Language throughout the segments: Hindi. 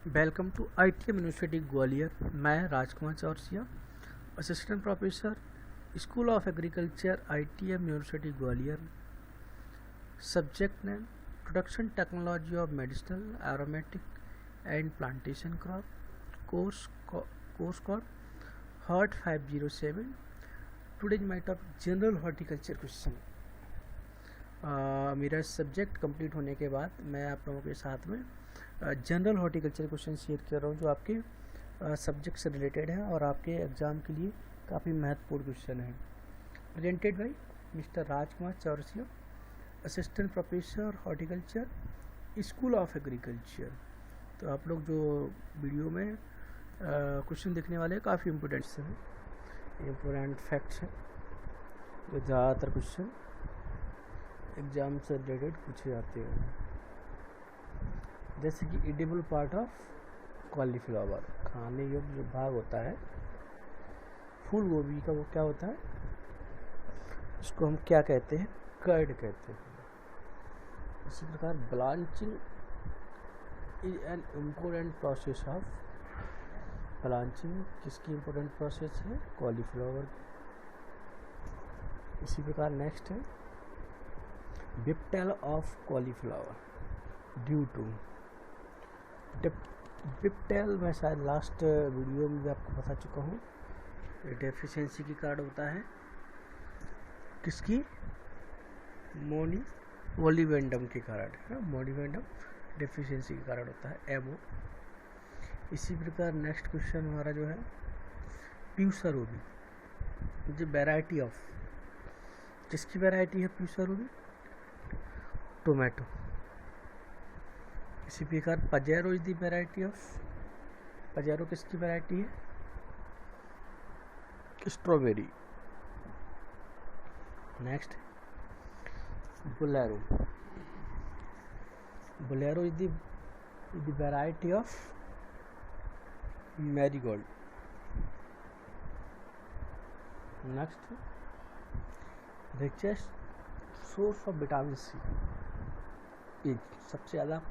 Welcome to ITM university Gwalior. मैं Rajkumar Chaurasia, assistant professor, school of agriculture, ITM university Gwalior. Subject name production technology of medicinal aromatic and plantation crop. Course code hort 507। Today my topic general horticulture question. मेरा सब्जेक्ट कंप्लीट होने के बाद मैं आप लोगों के साथ में जनरल हॉर्टिकल्चर क्वेश्चन शेयर कर रहा हूँ जो आपके सब्जेक्ट से रिलेटेड है और आपके एग्ज़ाम के लिए काफ़ी महत्वपूर्ण क्वेश्चन है। Presented by mister Rajkumar Chaurasia, assistant professor horticulture, school of agriculture. तो आप लोग जो वीडियो में क्वेश्चन देखने वाले हैं काफ़ी इम्पोर्टेंट्स हैं, इम्पोर्टेंट फैक्ट्स हैं जो ज़्यादातर क्वेश्चन एग्ज़ाम से रिलेटेड पूछे जाते हैं। जैसे कि एडिबल पार्ट ऑफ कॉलीफ्लावर, खाने योग्य जो भाग होता है फूल गोभी का, वो क्या होता है, उसको हम क्या कहते हैं, कर्ड कहते हैं। इसी प्रकार blanching is an important process of, blanching किसकी इम्पोर्टेंट प्रोसेस है, कॉलीफ्लावर। इसी प्रकार नेक्स्ट है विप्टेल ऑफ कॉलीफ्लावर ड्यू टू, विप्टेल मैं शायद लास्ट वीडियो में भी आपको बता चुका हूँ, डेफिशिएंसी के कारण होता है, किसकी, मोलिबेंडम के कारण है, मोलिबेंडम डेफिशिएंसी के कारण होता है, एमओ। इसी प्रकार नेक्स्ट क्वेश्चन हमारा जो है प्यूसा रूबी, जो वैरायटी ऑफ, किसकी वैरायटी है प्यूसा रूबी, टोमेटो। इसी प्रकार Pajero is the variety of, Pajero किसकी वैरायटी है, strawberry. Next Bolero, Bolero is the variety of marigold. Next richest source of vitamin C, सबसे ज़्यादा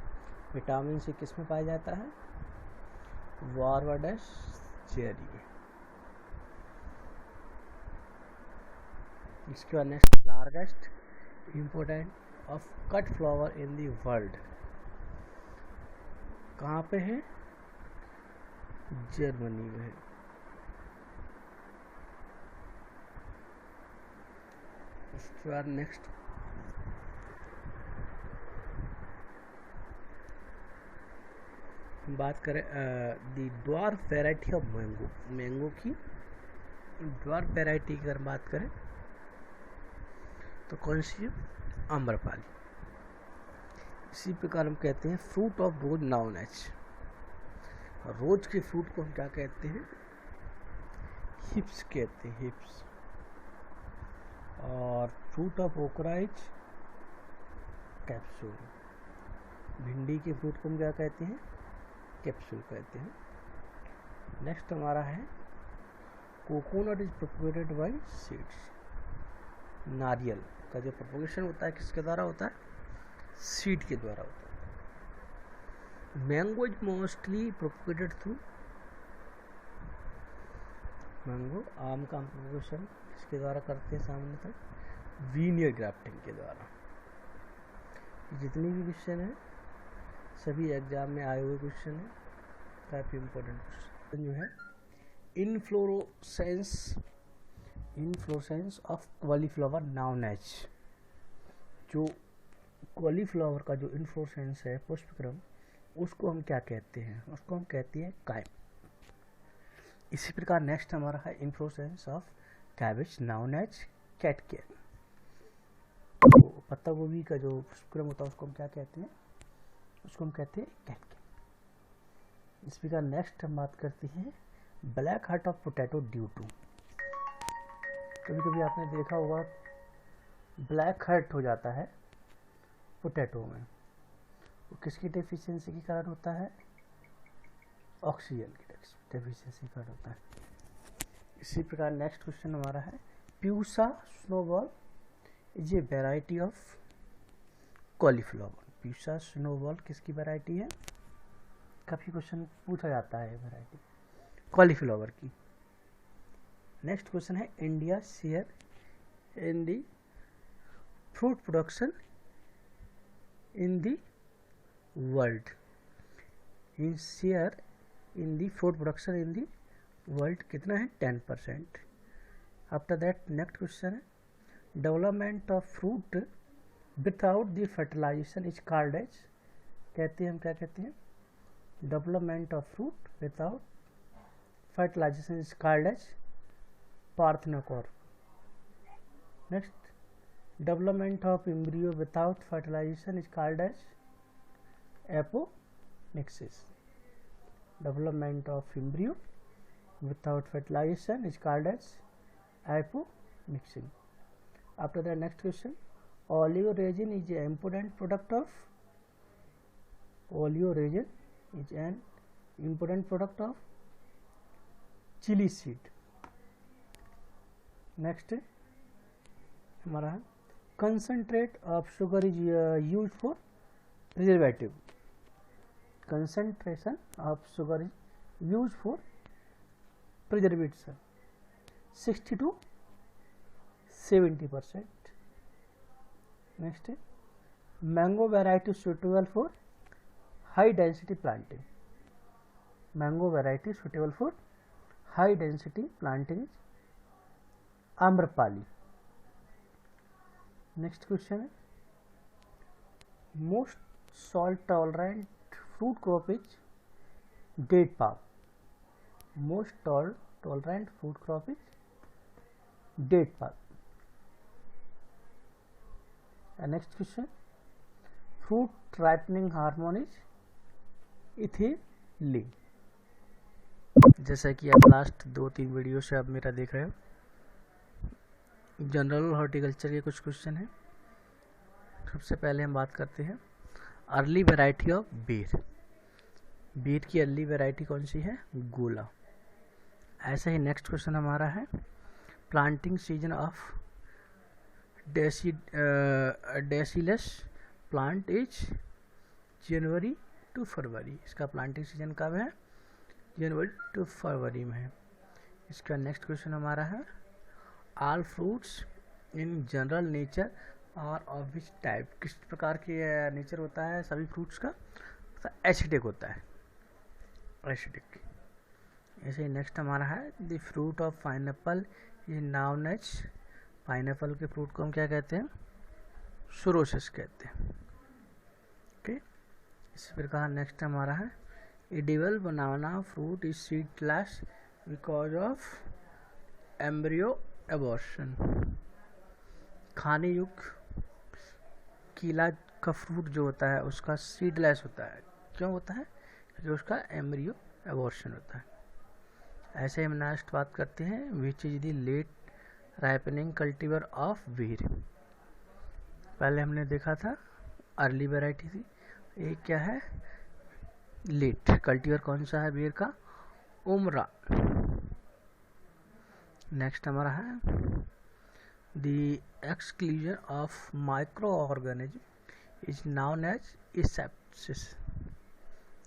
विटामिन सी किस में पाया जाता है, वारवाडस चेरी में। इसके बाद next largest important of cut flower in the world, कहाँ पे है, जर्मनी में है। उसके बाद नेक्स्ट बात करें the dwarf variety of mango, mango की ड्वार्फ वैरायटी की अगर बात करें तो कौन सी है, आम्रपाली। इसी प्रकार हम कहते हैं fruit of rose known as, rose के फ्रूट को हम क्या कहते हैं, हिप्स कहते हैं, हिप्स। और फ्रूट ऑफ ओकरा इज कैप्सूल, भिंडी के फ्रूट को हम क्या कहते हैं, कैप्सूल कहते हैं। नेक्स्ट हमारा है coconut is propagated bye seeds, नारियल का जो प्रोपोगेशन होता है किसके द्वारा होता है, सीड के द्वारा होता है। Mango is mostly propagated through, mango आम का प्रोपोगेशन किसके द्वारा करते हैं सामान्यतः, वीनियर ग्राफ्टिंग के द्वारा। जितनी भी क्वेश्चन है सभी एग्जाम में आए हुए क्वेश्चन है, काफ़ी इम्पोर्टेंट क्वेश्चन जो है inflorescence of cauliflower known as, जो कॉलीफ्लावर का जो इनफ्लोरेसेंस है, पुष्पक्रम, उसको हम क्या कहते हैं, उसको हम कहते हैं काइम। इसी प्रकार नेक्स्ट हमारा है inflorescence of cabbage known as catkin, तो पत्ता गोभी का जो पुष्पक्रम होता है उसको हम क्या कहते हैं, उसको हम कहते हैं कैटकेन। इस प्रकार नेक्स्ट हम बात करते हैं black heart of potato due to, कभी कभी आपने देखा होगा ब्लैक हार्ट हो जाता है पोटैटो में, वो किसकी डेफिशिएंसी के कारण होता है, ऑक्सीजन की डेफिशिएंसी के कारण होता है। इसी प्रकार नेक्स्ट क्वेश्चन हमारा है Pusa Snowball is a variety of cauliflower, Pusa Snowball किसकी वैरायटी है, काफ़ी क्वेश्चन पूछा जाता है वैरायटी कॉलीफ्लावर की। नेक्स्ट क्वेश्चन है India share in the fruit production in the world. In share in the fruit production in the world कितना है? 10%। आफ्टर दैट नेक्स्ट क्वेश्चन है development of fruit without the fertilization is called as. कहते हैं हम क्या कहते हैं? Development of fruit without fertilization is called as parthenocarpy. Next development of embryo without fertilization is called as apomixis. Development of embryo without fertilization is called as apomixing. After the next question, oleoresin is an important product of chili seed. Next हमारा है concentrate of sugar is used for preservative. Concentration of sugar is used for preservative 60 to 70%. Next mango variety suitable for high density planting. Mango variety suitable for high density planting is Amrapali. Next question है most salt tolerant fruit crop is date palm. Most tolerant food crop is date palm. And next question, fruit ripening hormone is ethylene. जैसा कि आप लास्ट 2-3 वीडियो से आप मेरा देख रहे हो, जनरल हॉर्टिकल्चर के कुछ क्वेश्चन हैं। सबसे पहले हम बात करते हैं अर्ली वैरायटी ऑफ बेर। बेर की अर्ली वैरायटी कौन सी है? गोला। ऐसा ही नेक्स्ट क्वेश्चन हमारा है planting season of decilus plant is January to February. इसका प्लांटिंग सीजन कब है? जनवरी टू फरवरी में है। इसका नेक्स्ट क्वेश्चन हमारा है all fruits in general nature और ऑफ विच टाइप। किस प्रकार की नेचर होता है सभी फ्रूट्स का? एसिडिक होता है, एसिडिक। ऐसे ही नेक्स्ट हमारा है the fruit of pineapple is known as. Pineapple के फ्रूट को हम क्या कहते हैं? सुरोसिस कहते हैं। ओके, इसी प्रकार नेक्स्ट हमारा है edible banana fruit is seedless because of embryo abortion. खाने योग्य कीला का फ्रूट जो होता है उसका सीडलेस होता है। क्यों होता है? क्योंकि उसका एम्ब्रियो एबॉर्शन होता है। ऐसे ही हम नेक्स्ट बात करते हैं which is the late ripening cultivar of ber. पहले हमने देखा था अर्ली वैरायटी थी, एक क्या है? लेट कल्टीवर कौन सा है बेर का? उमरा। नेक्स्ट हमारा है the exclusion of micro organism is known as asepsis.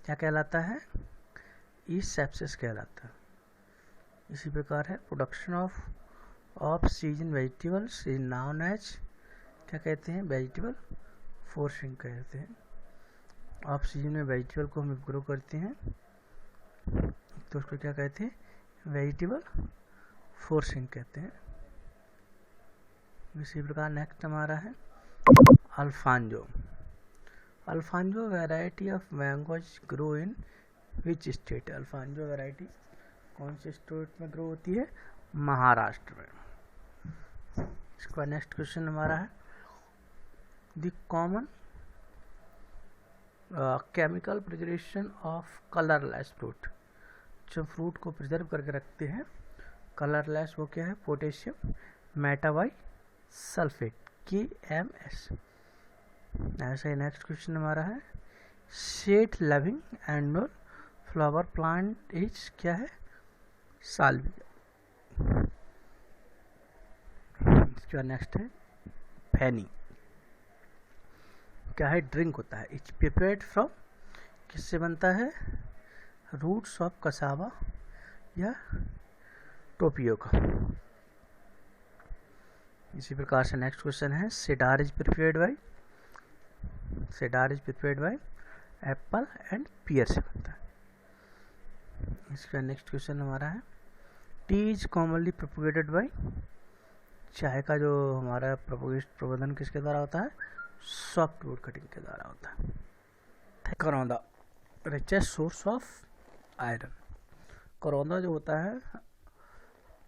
क्या कहलाता है? एसेप्सिस कहलाता है। इसी प्रकार है production of season vegetables is known as. क्या कहते हैं? वेजिटेबल फोर्सिंग कहते हैं। ऑफ सीजन में वेजिटेबल को हम ग्रो करते हैं तो उसको क्या कहते हैं? वेजिटेबल फोर्सिंग कहते हैं। इसी प्रकार नेक्स्ट हमारा है Alfonso. Alfonso variety of mangoes grow in which state. Alfonso variety कौन से स्टेट में ग्रो होती है? महाराष्ट्र में। इसका नेक्स्ट क्वेश्चन हमारा है the common chemical preservation of colourless fruit. जो फ्रूट को प्रिजर्व करके रखते हैं कलरलेस, वो क्या है? Potassium metabisulphite KMS। ऐसा ही नेक्स्ट क्वेश्चन हमारा है shade loving annual flower plant is. क्या है? साल्विया। इसका नेक्स्ट है फैनी। क्या है? ड्रिंक होता है। इट्स प्रिपेयर्ड फ्रॉम, किससे बनता है? रूट्स ऑफ कसावा या टोपियोका। इसी प्रकार से नेक्स्ट क्वेश्चन है cider is prepared by apple and pear से बनता है। इसका नेक्स्ट क्वेश्चन हमारा है tea is commonly propagated by, चाय का जो हमारा प्रबंधन किसके द्वारा होता है, सॉफ्टवुड कटिंग के द्वारा होता है। करौंदा रिचेस्ट सोर्स ऑफ आयरन, करौंदा जो होता है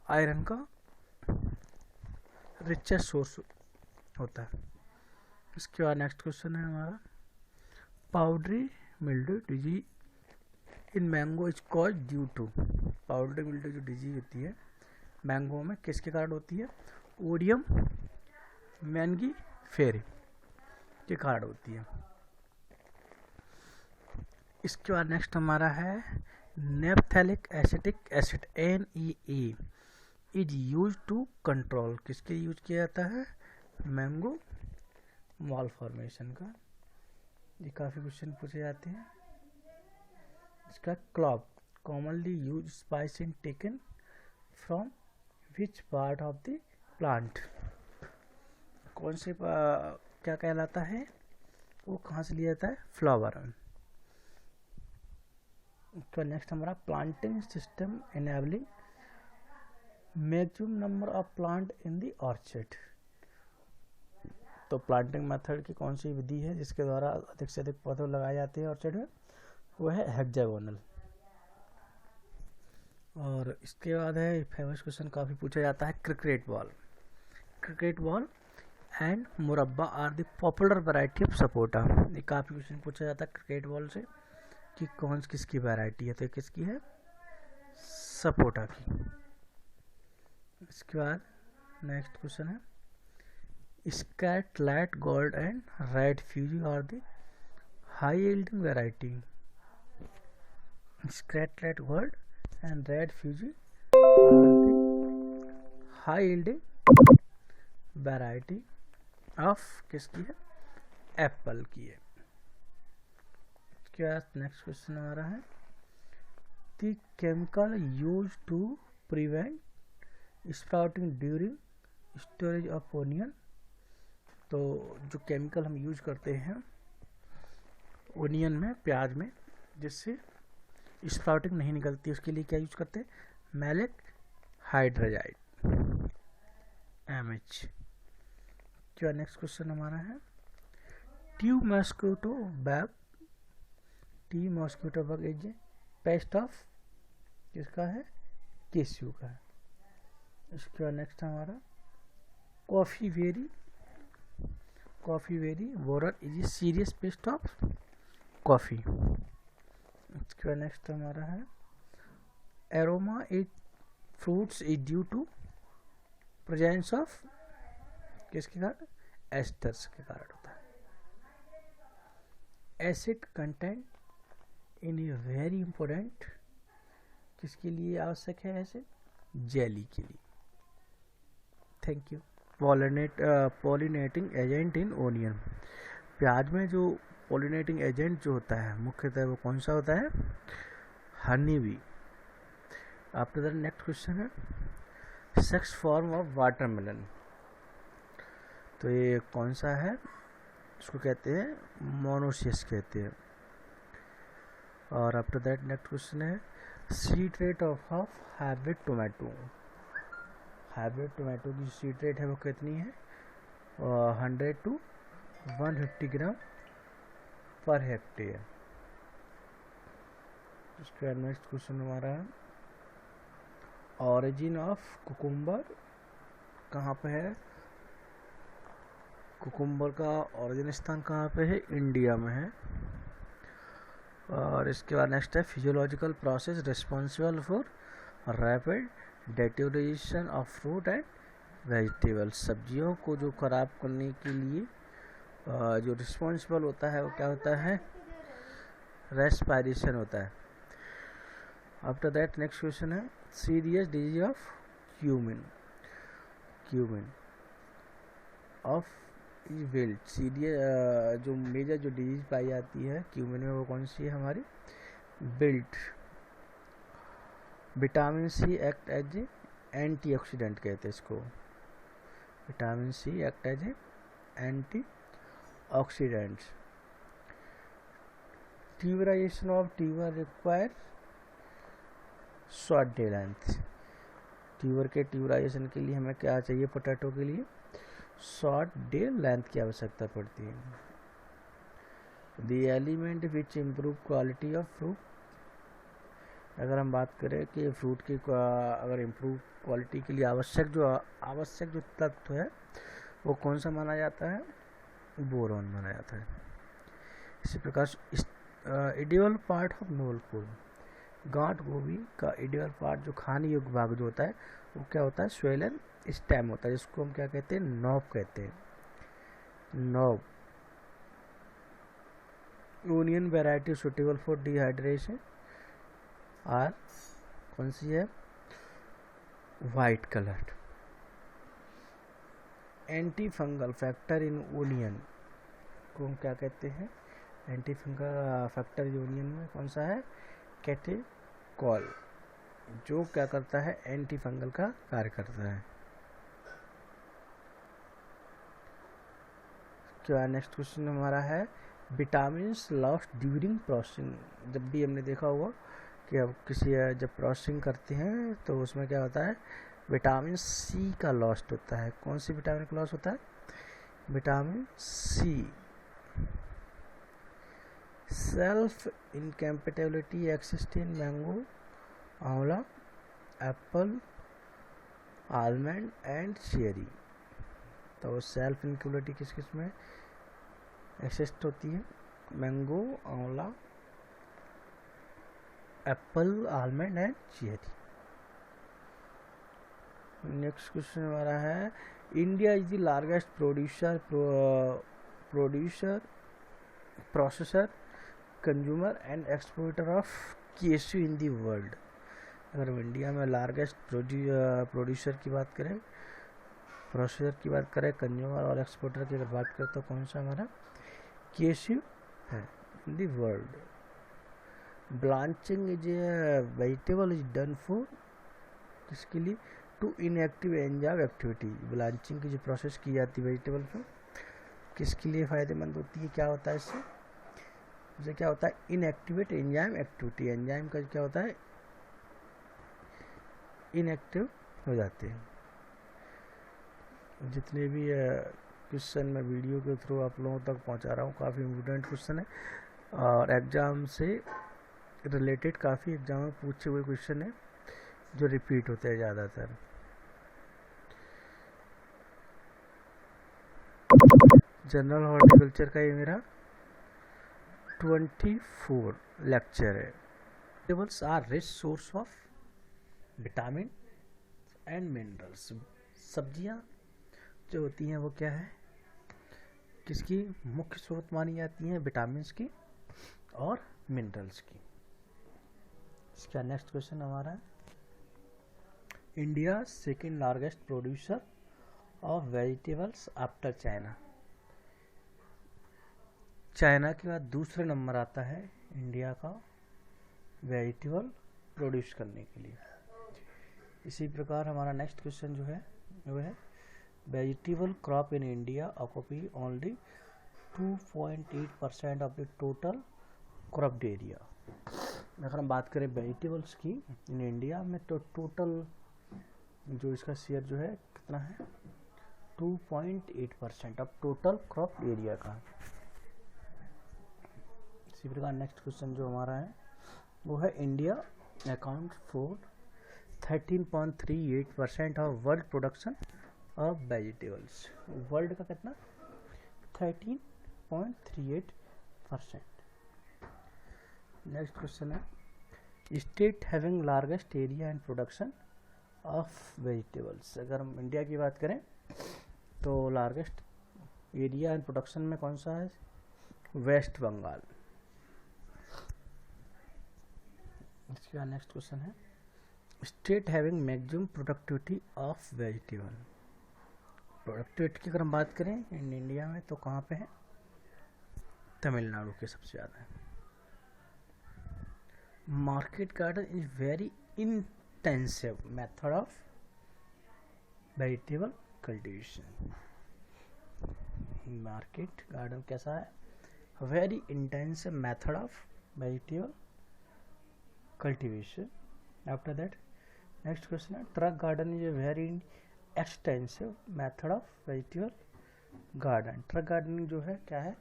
आयरन का रिचेस्ट सोर्स होता है। इसके बाद नेक्स्ट क्वेश्चन है हमारा powdery mildew disease in mango is cause due to, powdery mildew जो डिजीज होती है मैंगो में किसके कारण होती है, ओडियम मैंगीफेरी के कारण होती है। इसके बाद नेक्स्ट हमारा है naphthalic acetic acid NEA is use to control, किसके यूज किया जाता है, मैंगो मॉल फॉर्मेशन का। ये काफ़ी क्वेश्चन पूछे जाते हैं। इसका clove commonly use spice in taken from which part of the plant, कौन से क्या कहलाता है, वो कहाँ से लिया जाता है, फ्लावर। तो नेक्स्ट हमारा planting system enabling maximum number of plant in the orchard, तो प्लांटिंग मेथड की कौन सी विधि है जिसके द्वारा अधिक से अधिक पौधे लगाए जाते हैं ऑर्चर्ड में, वो है हेक्सागोनल। और इसके बाद है फेमस क्वेश्चन काफ़ी पूछा जाता है cricket ball and murabba are the popular variety of sapota, ये काफ़ी क्वेश्चन पूछा जाता है क्रिकेट बॉल से कि कौन किसकी वैरायटी है, तो किसकी है, सपोटा की। इसके बाद नेक्स्ट क्वेश्चन है scarlet gold and red Fuji are the high yielding variety, scarlet gold and red Fuji are the high yielding variety of किसकी है, एप्पल की है। नेक्स्ट क्वेश्चन हमारा है the chemical use to prevent sprouting during storage of onion, तो जो केमिकल हम यूज करते हैं ओनियन में, प्याज में, जिससे स्प्राउटिंग नहीं निकलती, उसके लिए क्या यूज करते हैं, मैलिक हाइड्रोजाइड MH। क्या नेक्स्ट क्वेश्चन हमारा है tube mosquito bug is pest of, किसका है, केस्यू का है। इसके बाद नेक्स्ट हमारा coffee berry borer is serious pest of coffee. इसके बाद नेक्स्ट हमारा है aroma is fruits is due to presence of, किसके कारण, एस्टर्स के कारण होता है। Acid content in a very important, किसके लिए आवश्यक है एसिड, जेली के लिए। Thank you. Pollinating agent in onion, प्याज में जो पॉलिनेटिंग एजेंट जो होता है मुख्यतः वो कौन सा होता है, honey bee. After that next question है सेक्स फॉर्म ऑफ वाटरमेलन, तो ये कौन सा है, इसको कहते हैं मोनोसियस कहते हैं। और आफ्टर दैट नेक्स्ट क्वेश्चन है seed rate of hybrid tomato, hybrid tomato की सीड रेट है वो कितनी है, 100 to 150 ग्राम पर हेक्टेयर। उसके बाद नेक्स्ट क्वेश्चन हमारा है ऑरिजिन ऑफ कुकुम्बर कहाँ पे है, कुकुम्बर का ओरिजिन स्थान कहाँ पे है, इंडिया में है। और इसके बाद नेक्स्ट है physiological process responsible for rapid deterioration of fruit and vegetables, सब्जियों को जो खराब करने के लिए जो रिस्पॉन्सिबल होता है वो क्या होता है, रेस्पायरेशन होता है। आफ्टर दैट नेक्स्ट क्वेश्चन है serious disease of cumin of wilt, serious जो मेजर जो डिजीज पाई जाती है क्यूमिन में वो कौन सी है हमारी, wilt vitamin C act as a antioxidant कहते हैं इसको, vitamin C act as a antioxidant. Tuberization of tuber require short day length, tuber के ट्यूबराइजेशन के लिए हमें क्या चाहिए, पोटैटो के लिए शॉर्ट डे लेंथ की आवश्यकता पड़ती है। The element which improve quality of fruit, अगर हम बात करें कि फ्रूट की अगर इम्प्रूव क्वालिटी के लिए आवश्यक जो तत्व है वो कौन सा माना जाता है, बोरॉन माना जाता है। इसी प्रकार ideal part of novel food, गांठ गोभी का इडियल पार्ट जो खाने योग्य भाग जो होता है वो क्या होता है, स्वेलन स्टेम होता है, जिसको हम क्या कहते हैं, नॉब कहते हैं, knob. Onion variety suitable for dehydration are कौन सी है, white colour. Anti fungal factor in onion को हम क्या कहते हैं, एंटी फंगल फैक्टर यूनियन में कौन सा है, कैटेकॉल, जो क्या करता है, एंटी फंगल का कार्य करता है। क्या नेक्स्ट क्वेश्चन हमारा है, विटामिन लॉस्ट ड्यूरिंग प्रोसेसिंग। जब भी हमने देखा होगा कि अब जब प्रोसेसिंग करते हैं तो उसमें क्या होता है, विटामिन सी का लॉस्ट होता है। कौन सी विटामिन का लॉस होता है, vitamin C. Self incompatibility exist in mango, aonla, apple, almond and cherry. तो सेल्फ इनकम्पेटिबिलिटी किस किस में एक्सिस्ट होती है, mango, aonla, apple, almond and cherry. Next question हमारा है, India is the largest processor consumer and exporter of cashew in the world. अगर हम इंडिया में लार्जेस्ट प्रोड्यूसर की बात करें, प्रोसेसर की बात करें, कंज्यूमर और एक्सपोर्टर की अगर बात करें तो कौन सा हमारा केसू है in the world. Blanching is a vegetable is done for किसके लिए, to inactive enzyme activity. Blanching की जो प्रोसेस की जाती है वेजिटेबल में किसके लिए फ़ायदेमंद होती है, क्या होता है इससे क्या होता है, इनएक्टिवेट एंजाइम एक्टिविटी। एंजाइम का क्या होता है, इनएक्टिव हो जाते हैं। जितने भी क्वेश्चन मैं वीडियो के थ्रू आप लोगों तक पहुंचा रहा हूँ काफ़ी इम्पोर्टेंट क्वेश्चन है और एग्ज़ाम से रिलेटेड काफ़ी एग्जाम में पूछे हुए क्वेश्चन है जो रिपीट होते हैं ज़्यादातर। जनरल हॉर्टिकल्चर का ये मेरा 24 लेक्चर है। Vegetables are rich source of vitamin and minerals. सब्जियां जो होती हैं वो क्या है, किसकी मुख्य स्रोत मानी जाती हैं, विटामिन्स की और मिनरल्स की। इसका नेक्स्ट क्वेश्चन हमारा है, India second largest producer of vegetables after China. China के बाद दूसरे नंबर आता है इंडिया का वेजिटेबल प्रोड्यूस करने के लिए। इसी प्रकार हमारा नेक्स्ट क्वेश्चन जो है वो है, vegetable crop in India occupy only 2.8% of the total cropped area. अगर हम बात करें वेजिटेबल्स की इन इंडिया में तो टोटल जो इसका शेयर जो है कितना है, 2.8% ऑफ टोटल क्रॉप एरिया का। इसी प्रकार नेक्स्ट क्वेश्चन जो हमारा है वो है, India account for 13.38% of world production of vegetables. World का कितना, 13.38%। नेक्स्ट क्वेश्चन है, state having largest area and production of vegetables. अगर हम इंडिया की बात करें तो लार्जेस्ट एरिया एंड प्रोडक्शन में कौन सा है, वेस्ट बंगाल। इसका नेक्स्ट क्वेश्चन है, state having maximum productivity of vegetable. Productivity की अगर हम बात करें इन इंडिया में तो कहाँ पे है, तमिलनाडु के सबसे ज़्यादा है। Market garden is very extensive method of vegetable cultivation. Market garden कैसा है? Very intensive method of vegetable cultivation. After that next question है, truck garden is a very extensive method of vegetable garden. Truck gardening जो है क्या है?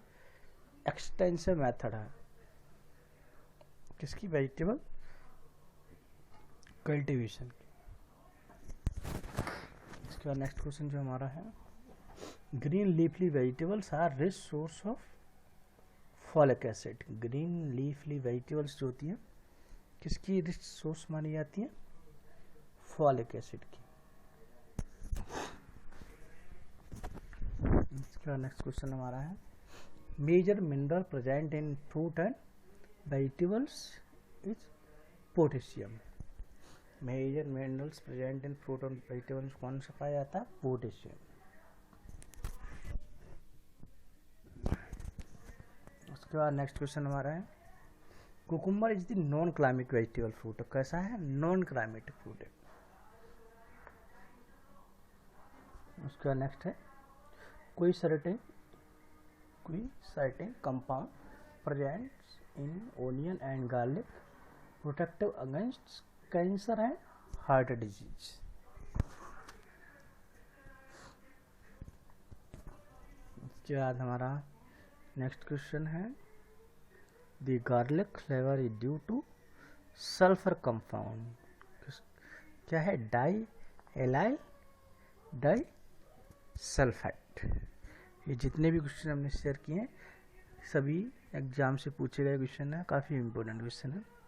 एक्सटेंसिव मेथड है किसकी? वेजिटेबल कल्टीवेशन की। इसके बाद नेक्स्ट क्वेश्चन जो हमारा है, green leafy vegetables are rich source of folic acid. Green leafy vegetables जो होती हैं किसकी रिच सोर्स मानी जाती है? फॉलिक एसिड की। इसका नेक्स्ट क्वेश्चन हमारा है, major mineral present in fruit and vegetables is potassium. Major minerals present in fruit and vegetables कौन सा पाया जाता है? पोटेशियम। उसके बाद नेक्स्ट क्वेश्चन हमारा है, cucumber is the non climatic vegetable fruit. कैसा है? नॉन क्लाइमेटिक फ्रूट है। उसका नेक्स्ट है, कोई certain compound presents in onion and garlic protective against cancer and heart disease. इसके बाद हमारा नेक्स्ट क्वेश्चन है, the garlic flavour is due to sulphur compound. क्या है? Diallyl disulphide. ये जितने भी क्वेश्चन हमने शेयर किए हैं सभी एग्जाम से पूछे गए क्वेश्चन है, काफ़ी इंपॉर्टेंट क्वेश्चन है।